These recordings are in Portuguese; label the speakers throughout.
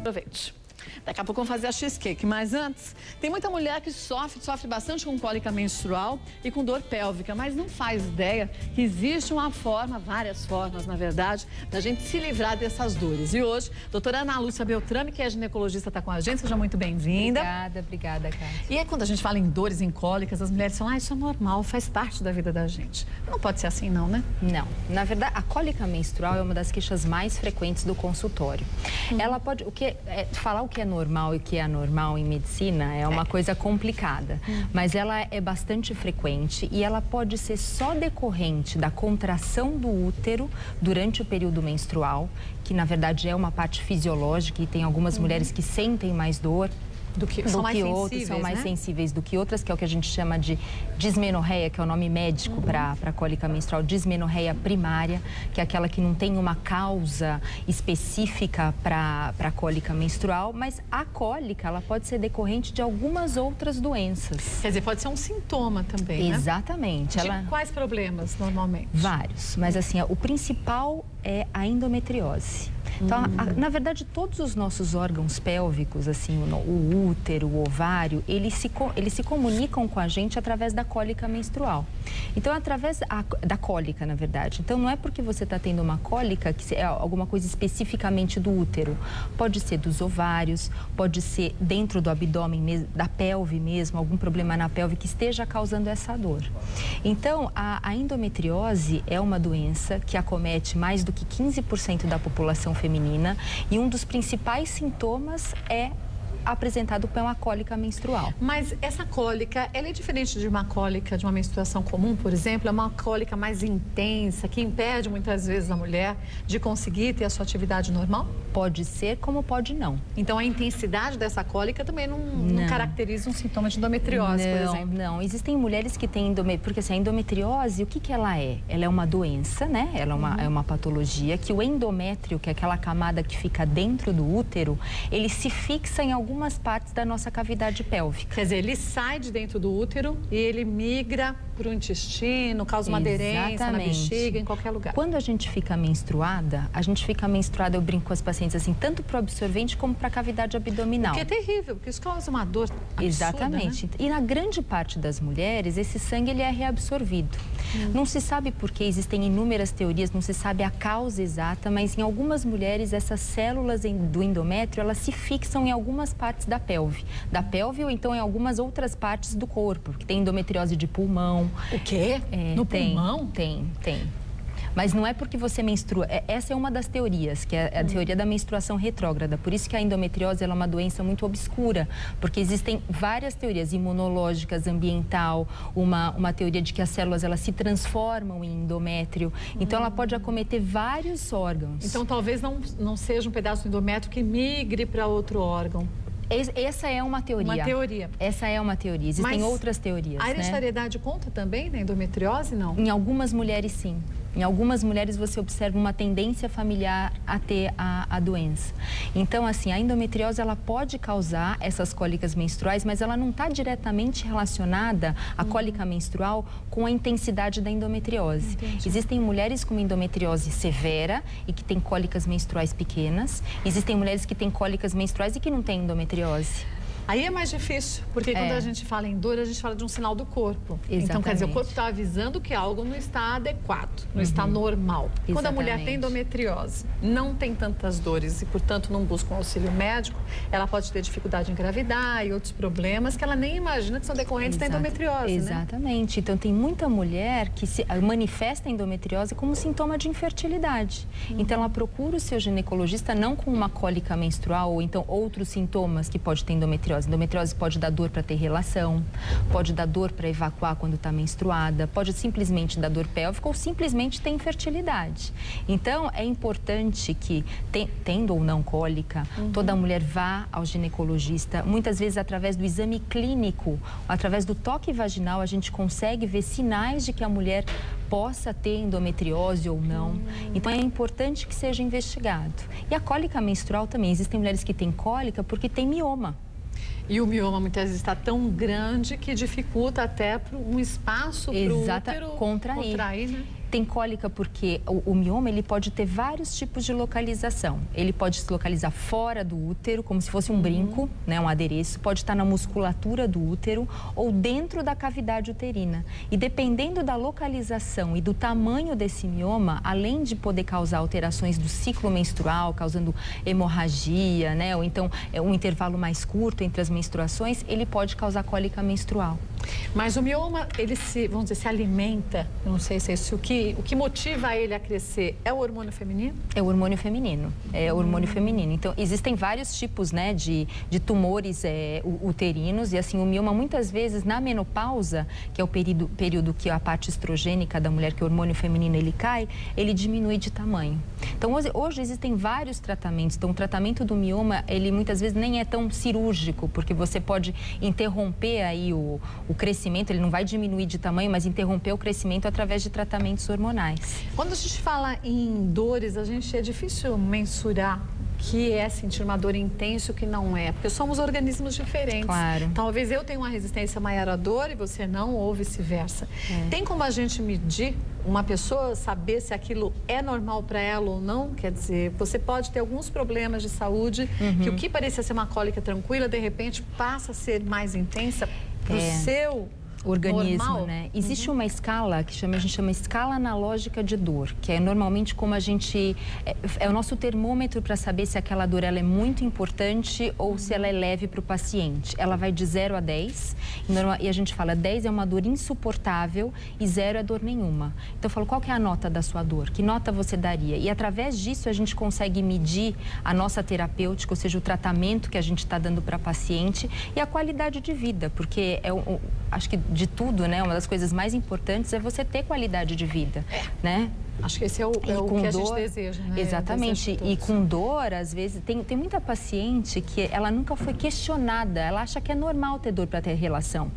Speaker 1: Aproveite. Daqui a pouco vamos fazer a cheesecake, mas antes, tem muita mulher que sofre bastante com cólica menstrual e com dor pélvica, mas não faz ideia que existe uma forma, várias formas, na verdade, da gente se livrar dessas dores. E hoje, doutora Ana Lúcia Beltrame, que é ginecologista, está com a gente, seja muito bem-vinda.
Speaker 2: Obrigada, Kátia.
Speaker 1: E aí, quando a gente fala em dores, em cólicas, as mulheres falam, isso é normal, faz parte da vida da gente. Não pode ser assim não, né?
Speaker 2: Não. Na verdade, a cólica menstrual é uma das queixas mais frequentes do consultório. Ela pode, falar o que é normal e o que é anormal em medicina é uma coisa complicada, mas ela é bastante frequente e ela pode ser só decorrente da contração do útero durante o período menstrual, que na verdade é uma parte fisiológica e tem algumas mulheres que sentem mais dor
Speaker 1: são mais
Speaker 2: sensíveis do que outras, que é o que a gente chama de dismenorreia, que é o nome médico para cólica menstrual, dismenorreia primária, que é aquela que não tem uma causa específica para cólica menstrual, mas a cólica, ela pode ser decorrente de algumas outras doenças.
Speaker 1: Quer dizer, pode ser um sintoma também, né?
Speaker 2: Exatamente.
Speaker 1: Quais problemas, normalmente?
Speaker 2: Vários, mas assim, o principal é a endometriose. Então, na verdade, todos os nossos órgãos pélvicos, assim, o útero, o ovário, eles se comunicam com a gente através da cólica menstrual. Então, através da cólica, na verdade. Então, não é porque você está tendo uma cólica que é alguma coisa especificamente do útero. Pode ser dos ovários, pode ser dentro do abdômen, da pelve mesmo, algum problema na pelve que esteja causando essa dor. Então, a endometriose é uma doença que acomete mais do que 15% da população feminina e um dos principais sintomas é apresentado por uma cólica menstrual.
Speaker 1: Mas essa cólica, ela é diferente de uma cólica de uma menstruação comum, por exemplo? É uma cólica mais intensa, que impede muitas vezes a mulher de conseguir ter a sua atividade normal?
Speaker 2: Pode ser, como pode não.
Speaker 1: Então, a intensidade dessa cólica também não caracteriza um sintoma de endometriose, por exemplo?
Speaker 2: Não, existem mulheres que têm endometriose, porque assim, a endometriose, o que ela é? Ela é uma doença, né? Ela é uma patologia que o endométrio, que é aquela camada que fica dentro do útero, ele se fixa em algumas partes da nossa cavidade pélvica.
Speaker 1: Quer dizer, ele sai de dentro do útero e ele migra para o intestino, causa uma aderência na bexiga, em qualquer lugar.
Speaker 2: Quando a gente fica menstruada, eu brinco com as pacientes assim, tanto para o absorvente como para a cavidade abdominal.
Speaker 1: O que é terrível, porque isso causa uma dor absurda,
Speaker 2: Exatamente.
Speaker 1: Né?
Speaker 2: E na grande parte das mulheres, esse sangue ele é reabsorvido. Não se sabe por que, existem inúmeras teorias, não se sabe a causa exata, mas em algumas mulheres, essas células do endométrio, elas se fixam em algumas partes da pelve ou então em algumas outras partes do corpo, que tem endometriose de pulmão.
Speaker 1: O quê? No pulmão?
Speaker 2: Tem. Mas não é porque você menstrua. Essa é uma das teorias, que é a teoria da menstruação retrógrada. Por isso que a endometriose ela é uma doença muito obscura, porque existem várias teorias imunológicas, ambiental, uma teoria de que as células elas se transformam em endométrio. Então, ela pode acometer vários órgãos.
Speaker 1: Então, talvez não seja um pedaço do endométrio que migre para outro órgão.
Speaker 2: Essa é uma teoria.
Speaker 1: Uma teoria.
Speaker 2: Essa é uma teoria. Existem outras teorias.
Speaker 1: A hereditariedade conta também na endometriose, não?
Speaker 2: Em algumas mulheres, sim. Em algumas mulheres você observa uma tendência familiar a ter a doença. Então, assim, a endometriose ela pode causar essas cólicas menstruais, mas ela não está diretamente relacionada, a cólica menstrual, com a intensidade da endometriose.
Speaker 1: Entendi.
Speaker 2: Existem mulheres com endometriose severa e que têm cólicas menstruais pequenas. Existem mulheres que têm cólicas menstruais e que não têm endometriose.
Speaker 1: Aí é mais difícil, porque quando a gente fala em dor, a gente fala de um sinal do corpo.
Speaker 2: Exatamente.
Speaker 1: Então, quer dizer, o corpo está avisando que algo não está adequado, não está normal.
Speaker 2: Exatamente.
Speaker 1: Quando a mulher tem endometriose, não tem tantas dores e, portanto, não busca um auxílio médico, ela pode ter dificuldade em engravidar e outros problemas que ela nem imagina que são decorrentes da endometriose,
Speaker 2: Exatamente.
Speaker 1: Né?
Speaker 2: Então, tem muita mulher que se manifesta a endometriose como sintoma de infertilidade. Então, ela procura o seu ginecologista não com uma cólica menstrual ou então outros sintomas que pode ter endometriose. Endometriose pode dar dor para ter relação, pode dar dor para evacuar quando está menstruada, pode simplesmente dar dor pélvica ou simplesmente ter infertilidade. Então, é importante que, tendo ou não cólica, toda mulher vá ao ginecologista. Muitas vezes, através do exame clínico, através do toque vaginal, a gente consegue ver sinais de que a mulher possa ter endometriose ou não. Então, é importante que seja investigado. E a cólica menstrual também. Existem mulheres que têm cólica porque têm mioma.
Speaker 1: E o mioma muitas vezes está tão grande que dificulta até um espaço para o útero
Speaker 2: contrair,
Speaker 1: né?
Speaker 2: Tem cólica porque o mioma ele pode ter vários tipos de localização. Ele pode se localizar fora do útero, como se fosse um brinco, né, um adereço. Pode estar na musculatura do útero ou dentro da cavidade uterina. E dependendo da localização e do tamanho desse mioma, além de poder causar alterações do ciclo menstrual, causando hemorragia, né, ou então um intervalo mais curto entre as menstruações, ele pode causar cólica menstrual.
Speaker 1: Mas o mioma, ele vamos dizer, se alimenta, eu não sei se é isso, o que motiva ele a crescer é o hormônio feminino?
Speaker 2: É o hormônio feminino, é o hormônio feminino. Então, existem vários tipos, né, de tumores uterinos e assim, o mioma muitas vezes na menopausa, que é o período que a parte estrogênica da mulher, que é o hormônio feminino, ele cai, ele diminui de tamanho. Então, hoje existem vários tratamentos. Então, o tratamento do mioma, ele muitas vezes nem é tão cirúrgico, porque você pode interromper aí o crescimento, ele não vai diminuir de tamanho, mas interromper o crescimento através de tratamentos hormonais.
Speaker 1: Quando a gente fala em dores, é difícil mensurar o que é sentir uma dor intensa e o que não é, porque somos organismos diferentes.
Speaker 2: Claro.
Speaker 1: Talvez eu tenha uma resistência maior à dor e você não, ou vice-versa. Tem como a gente medir uma pessoa, saber se aquilo é normal para ela ou não? Quer dizer, você pode ter alguns problemas de saúde, que o que parecia ser uma cólica tranquila, de repente passa a ser mais intensa para o seu
Speaker 2: organismo,
Speaker 1: normal,
Speaker 2: né? Existe uma escala que a gente chama escala analógica de dor, que é normalmente como a gente... É o nosso termômetro para saber se aquela dor ela é muito importante ou se ela é leve para o paciente. Ela vai de 0 a 10 e a gente fala 10 é uma dor insuportável e 0 é dor nenhuma. Então eu falo, qual que é a nota da sua dor? Que nota você daria? E através disso a gente consegue medir a nossa terapêutica, ou seja, o tratamento que a gente está dando para a paciente e a qualidade de vida, porque acho que de tudo, né? Uma das coisas mais importantes é você ter qualidade de vida, né?
Speaker 1: Acho que esse é o que a gente deseja, né?
Speaker 2: Exatamente. E com dor, às vezes, tem muita paciente que ela nunca foi questionada. Ela acha que é normal ter dor para ter relação.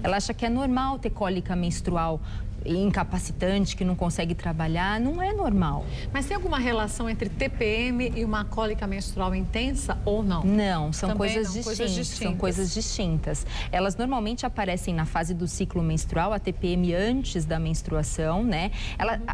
Speaker 2: Ela acha que é normal ter cólica menstrual incapacitante, que não consegue trabalhar, não é normal.
Speaker 1: Mas tem alguma relação entre TPM e uma cólica menstrual intensa ou não?
Speaker 2: Não, são coisas distintas. São coisas distintas. Elas normalmente aparecem na fase do ciclo menstrual, a TPM antes da menstruação, né?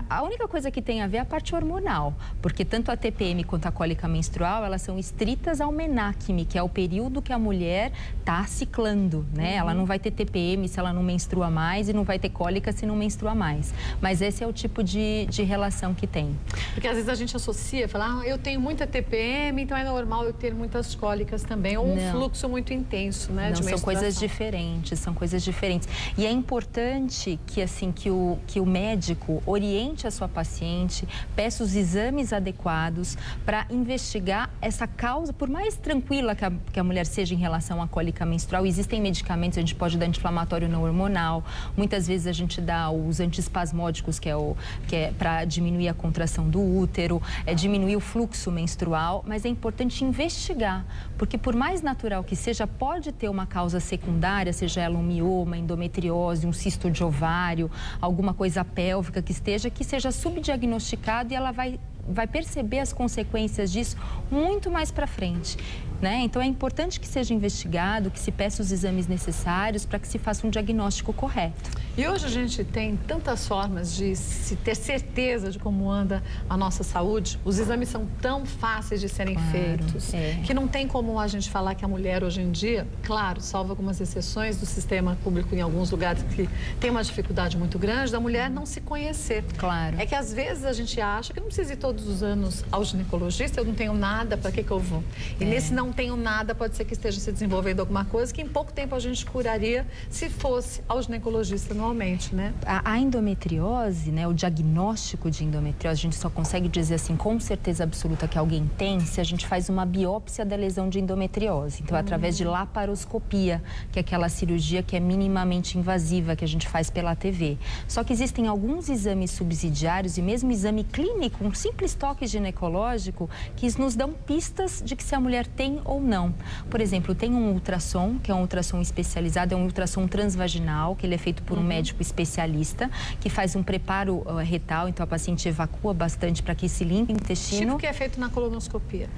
Speaker 2: A única coisa que tem a ver é a parte hormonal, porque tanto a TPM quanto a cólica menstrual, elas são estritas ao menacme, que é o período que a mulher está ciclando, né? Ela não vai ter TPM se ela não menstrua mais e não vai ter cólica se não menstrua mais. Mas esse é o tipo de relação que tem.
Speaker 1: Porque às vezes a gente associa, fala, eu tenho muita TPM, então é normal eu ter muitas cólicas também, ou um fluxo muito intenso, né?
Speaker 2: Não, são coisas diferentes, são coisas diferentes. E é importante que, assim, que o médico oriente a sua paciente, peça os exames adequados para investigar essa causa, por mais tranquila que a mulher seja em relação à cólica menstrual, existem medicamentos, a gente pode dar anti-inflamatório não hormonal, muitas vezes a gente dá os antiespasmódicos, que é para diminuir a contração do útero, diminuir o fluxo menstrual, mas é importante investigar, porque por mais natural que seja, pode ter uma causa secundária, seja ela um mioma, endometriose, um cisto de ovário, alguma coisa pélvica que seja subdiagnosticado e ela vai perceber as consequências disso muito mais para frente, né? Então é importante que seja investigado, que se peça os exames necessários para que se faça um diagnóstico correto.
Speaker 1: E hoje a gente tem tantas formas de se ter certeza de como anda a nossa saúde. Os exames são tão fáceis de serem feitos, que não tem como a gente falar que a mulher hoje em dia, claro, salvo algumas exceções do sistema público em alguns lugares que tem uma dificuldade muito grande, da mulher não se conhecer.
Speaker 2: Claro.
Speaker 1: É que às vezes a gente acha que não precisa ir todos os anos ao ginecologista, eu não tenho nada, para que eu vou? E nesse não tenho nada, pode ser que esteja se desenvolvendo alguma coisa que em pouco tempo a gente curaria se fosse ao ginecologista normalmente, né?
Speaker 2: A endometriose, né, o diagnóstico de endometriose, a gente só consegue dizer assim com certeza absoluta que alguém tem se a gente faz uma biópsia da lesão de endometriose. Então, através de laparoscopia, que é aquela cirurgia que é minimamente invasiva, que a gente faz pela TV. Só que existem alguns exames subsidiários e mesmo exame clínico, um simples toque ginecológico, que nos dão pistas de que se a mulher tem ou não. Por exemplo, tem um ultrassom, que é um ultrassom especializado, é um ultrassom transvaginal, que ele é feito por um médico especialista, que faz um preparo retal, então a paciente evacua bastante para que se limpe o intestino.
Speaker 1: Tipo que é feito na colonoscopia.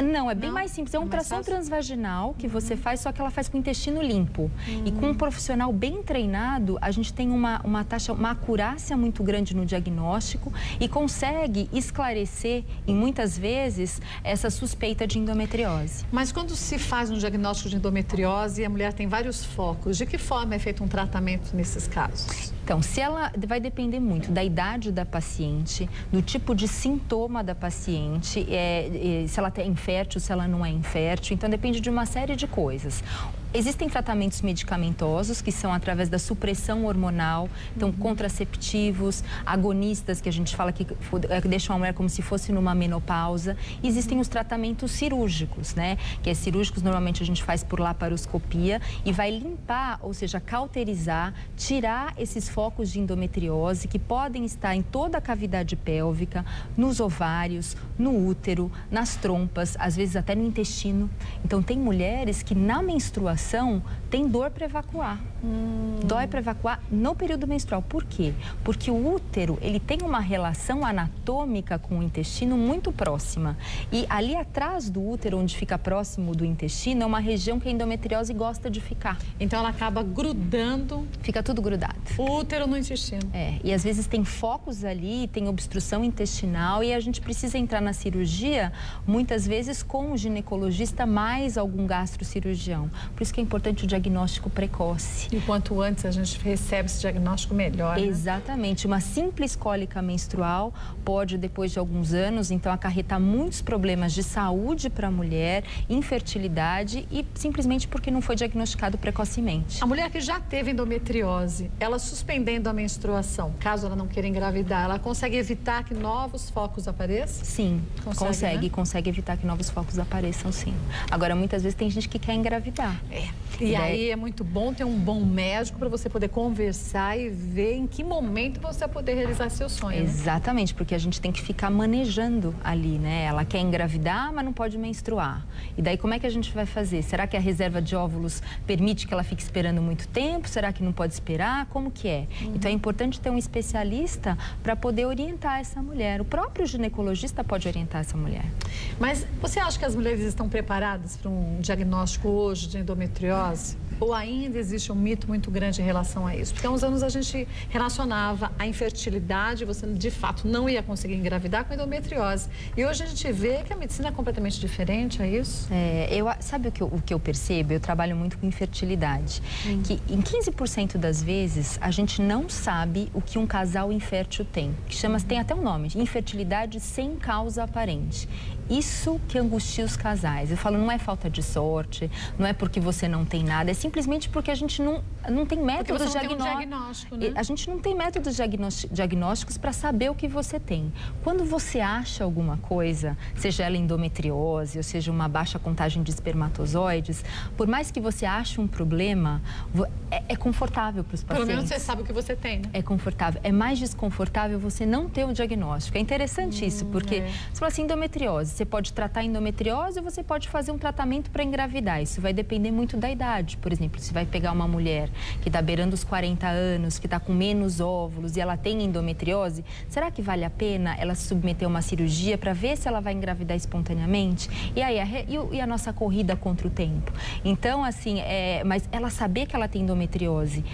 Speaker 2: Não, é bem mais simples. É uma ultrassom transvaginal que você faz, só que ela faz com o intestino limpo. E com um profissional bem treinado, a gente tem uma acurácia muito grande no diagnóstico e consegue esclarecer, e muitas vezes, essa suspeita de endometriose.
Speaker 1: Mas quando se faz um diagnóstico de endometriose e a mulher tem vários focos, de que forma é feito um tratamento nesses casos?
Speaker 2: Então, se ela vai depender muito da idade da paciente, do tipo de sintoma da paciente, se ela é infértil, se ela não é infértil. Então, depende de uma série de coisas. Existem tratamentos medicamentosos que são através da supressão hormonal, então contraceptivos, agonistas, que a gente fala que deixam a mulher como se fosse numa menopausa. E existem os tratamentos cirúrgicos, né? Que cirúrgicos normalmente a gente faz por laparoscopia e vai limpar, ou seja, cauterizar, tirar esses focos de endometriose que podem estar em toda a cavidade pélvica, nos ovários, no útero, nas trompas, às vezes até no intestino. Então, tem mulheres que na menstruação tem dor para evacuar. Dói para evacuar no período menstrual. Por quê? Porque o útero, ele tem uma relação anatômica com o intestino muito próxima. E ali atrás do útero, onde fica próximo do intestino, é uma região que a endometriose gosta de ficar.
Speaker 1: Então, ela acaba grudando.
Speaker 2: Fica tudo grudado.
Speaker 1: O útero no intestino.
Speaker 2: E às vezes tem focos ali, tem obstrução intestinal e a gente precisa entrar na cirurgia, muitas vezes com o ginecologista mais algum gastrocirurgião. Por isso que é importante o diagnóstico precoce.
Speaker 1: E quanto antes a gente recebe esse diagnóstico, melhor, né?
Speaker 2: Exatamente. Uma simples cólica menstrual pode, depois de alguns anos, então, acarretar muitos problemas de saúde para a mulher, infertilidade e simplesmente porque não foi diagnosticado precocemente.
Speaker 1: A mulher que já teve endometriose, ela suspendendo a menstruação, caso ela não queira engravidar, ela consegue evitar que novos focos apareçam?
Speaker 2: Sim,
Speaker 1: consegue, né?
Speaker 2: Consegue evitar que novos focos apareçam, sim. Agora, muitas vezes tem gente que quer engravidar.
Speaker 1: E aí é muito bom ter um bom médico para você poder conversar e ver em que momento você vai poder realizar seu sonho.
Speaker 2: Exatamente, porque a gente tem que ficar manejando ali, né? Ela quer engravidar, mas não pode menstruar. E daí como é que a gente vai fazer? Será que a reserva de óvulos permite que ela fique esperando muito tempo? Será que não pode esperar? Como que é? Então é importante ter um especialista para poder orientar essa mulher. O próprio ginecologista pode orientar essa mulher.
Speaker 1: Mas você acha que as mulheres estão preparadas para um diagnóstico hoje de endometriose? Ou ainda existe um mito muito grande em relação a isso? Porque há uns anos a gente relacionava a infertilidade, você de fato não ia conseguir engravidar, com endometriose. E hoje a gente vê que a medicina é completamente diferente, é isso?
Speaker 2: Sabe o que eu percebo? Eu trabalho muito com infertilidade. Que em 15% das vezes a gente não sabe o que um casal infértil tem. Que tem até um nome, infertilidade sem causa aparente. Isso que angustia os casais. Eu falo, não é falta de sorte, não é porque você não tem nada, é simplesmente porque a gente não tem métodos
Speaker 1: diagnóstico, né?
Speaker 2: A gente não tem métodos diagnósticos para saber o que você tem. Quando você acha alguma coisa, seja ela endometriose, ou seja uma baixa contagem de espermatozoides, por mais que você ache um problema, é confortável para os pacientes.
Speaker 1: Pelo menos você sabe o que você tem, né?
Speaker 2: É confortável. É mais desconfortável você não ter o diagnóstico. É interessante isso, porque você fala assim, endometriose. Você pode tratar endometriose ou você pode fazer um tratamento para engravidar. Isso vai depender muito da idade. Por exemplo, se vai pegar uma mulher que está beirando os 40 anos, que está com menos óvulos e ela tem endometriose, será que vale a pena ela se submeter a uma cirurgia para ver se ela vai engravidar espontaneamente? E aí, a nossa corrida contra o tempo? Então, assim, mas ela saber que ela tem endometriose,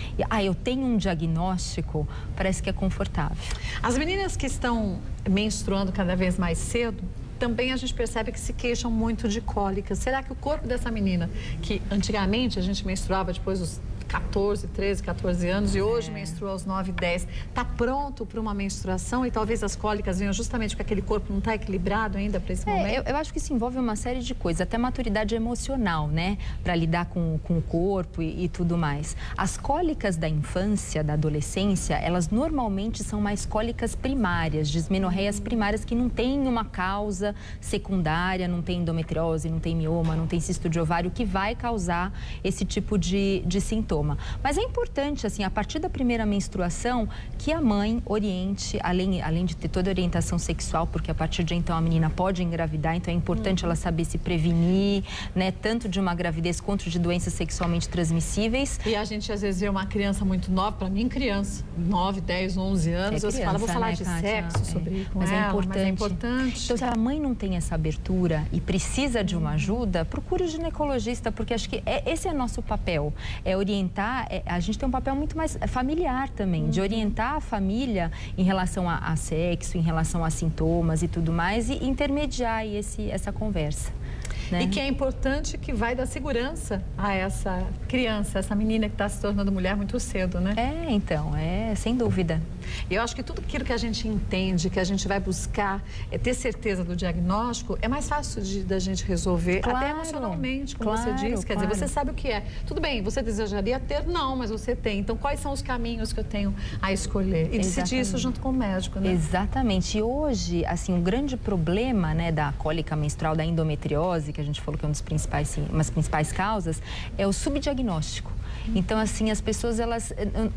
Speaker 2: eu tenho um diagnóstico, parece que é confortável.
Speaker 1: As meninas que estão menstruando cada vez mais cedo, também a gente percebe que se queixam muito de cólicas. Será que o corpo dessa menina, que antigamente a gente menstruava depois dos 14, 13, 14 anos e hoje menstrua aos 9, 10, está pronto para uma menstruação e talvez as cólicas venham justamente porque aquele corpo não está equilibrado ainda para esse momento?
Speaker 2: Eu acho que isso envolve uma série de coisas, até maturidade emocional, né? Para lidar com o corpo e tudo mais. As cólicas da infância, da adolescência, elas normalmente são mais cólicas primárias, dismenorreias primárias que não têm uma causa secundária, não tem endometriose, não tem mioma, não tem cisto de ovário que vai causar esse tipo de sintoma. sintoma. Mas é importante, assim, a partir da primeira menstruação, que a mãe oriente, além de ter toda a orientação sexual, porque a partir de então a menina pode engravidar, então é importante ela saber se prevenir, né, tanto de uma gravidez quanto de doenças sexualmente transmissíveis.
Speaker 1: E a gente às vezes vê uma criança muito nova, para mim criança, 9, 10, 11 anos, você fala, vou falar, né, de Kátia, sexo sobre com ela, mas é importante.
Speaker 2: Então, se a mãe não tem essa abertura e precisa de uma ajuda, procure o ginecologista, porque acho que esse é nosso papel, é orientar, a gente tem um papel muito mais familiar também, de orientar a família em relação a sexo, em relação a sintomas e tudo mais, e intermediar essa conversa. Né?
Speaker 1: E que é importante que vai dar segurança a essa criança, essa menina que está se tornando mulher muito cedo, né?
Speaker 2: Então, sem dúvida.
Speaker 1: E eu acho que tudo aquilo que a gente entende, que a gente vai buscar, é ter certeza do diagnóstico, é mais fácil da gente resolver, claro, até emocionalmente, como você disse. Quer dizer, você sabe o que é. Tudo bem, você desejaria ter? Não, mas você tem. Então, quais são os caminhos que eu tenho a escolher? E decidir isso junto com o médico, né?
Speaker 2: Exatamente. E hoje, assim, um grande problema, né, da cólica menstrual, da endometriose, que a gente falou que é uma das principais causas, é o subdiagnóstico. Então, assim, as pessoas, elas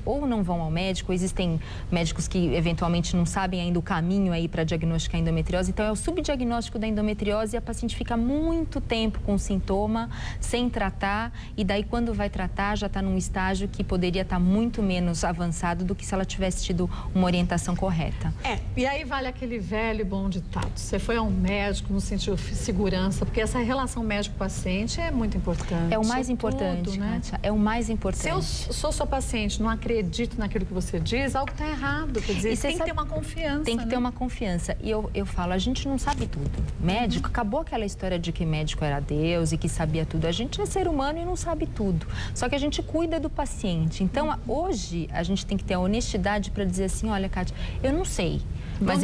Speaker 2: ou não vão ao médico, existem médicos que eventualmente não sabem ainda o caminho aí para diagnosticar a endometriose. Então, é o subdiagnóstico da endometriose e a paciente fica muito tempo com sintoma, sem tratar, e daí quando vai tratar já está num estágio que poderia estar muito menos avançado do que se ela tivesse tido uma orientação correta.
Speaker 1: E aí vale aquele velho e bom ditado. Você foi ao médico, não sentiu segurança, porque essa relação médico-paciente é muito importante.
Speaker 2: É o mais importante, tudo, né? Kátia, é o mais importante.
Speaker 1: Se eu sou sua paciente, não acredito naquilo que você diz, algo está errado. Quer dizer, tem que ter uma confiança.
Speaker 2: Tem que ter uma confiança. E eu falo, a gente não sabe tudo. Médico, acabou aquela história de que médico era Deus e que sabia tudo. A gente é ser humano e não sabe tudo. Só que a gente cuida do paciente. Então, hoje, a gente tem que ter a honestidade para dizer assim, olha, Kátia, eu não sei. Mas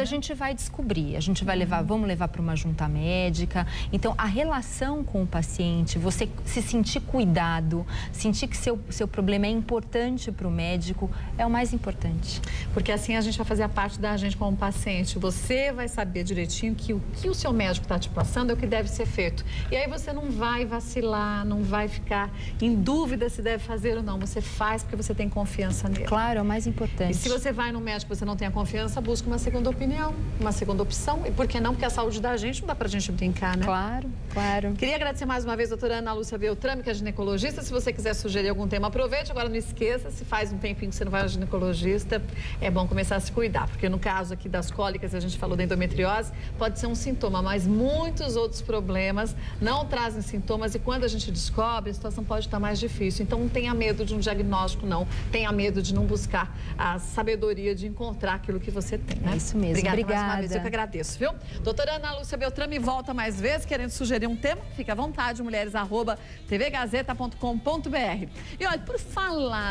Speaker 2: a gente vai descobrir, a gente vai vamos levar para uma junta médica. Então, a relação com o paciente, você se sentir cuidado, sentir que seu problema é importante para o médico, é o mais importante.
Speaker 1: Porque assim a gente vai fazer a parte da gente como paciente. Você vai saber direitinho que o que o seu médico está te passando é o que deve ser feito. E aí você não vai vacilar, não vai ficar em dúvida se deve fazer ou não. Você faz porque você tem confiança nele.
Speaker 2: Claro, é o mais importante.
Speaker 1: E se você vai no médico e você não tem a confiança, busca uma segunda opinião, uma segunda opção. E por que não? Porque a saúde da gente não dá pra gente brincar, né?
Speaker 2: Claro, claro.
Speaker 1: Queria agradecer mais uma vez a doutora Ana Lúcia Beltrame, que é ginecologista. Se você quiser sugerir algum tema, aproveite. Agora não esqueça, se faz um tempinho que você não vai ao ginecologista, é bom começar a se cuidar. Porque no caso aqui das cólicas, a gente falou da endometriose, pode ser um sintoma, mas muitos outros problemas não trazem sintomas. E quando a gente descobre, a situação pode estar mais difícil. Então não tenha medo de um diagnóstico, não. Tenha medo de não buscar a sabedoria de encontrar aquilo que você tem, né?
Speaker 2: É isso mesmo. Obrigada.
Speaker 1: Mais uma vez, eu que agradeço, viu? Doutora Ana Lúcia Beltrame volta mais vezes, querendo sugerir um tema, fique à vontade, mulheres@tvgazeta.com.br. E olha, por falar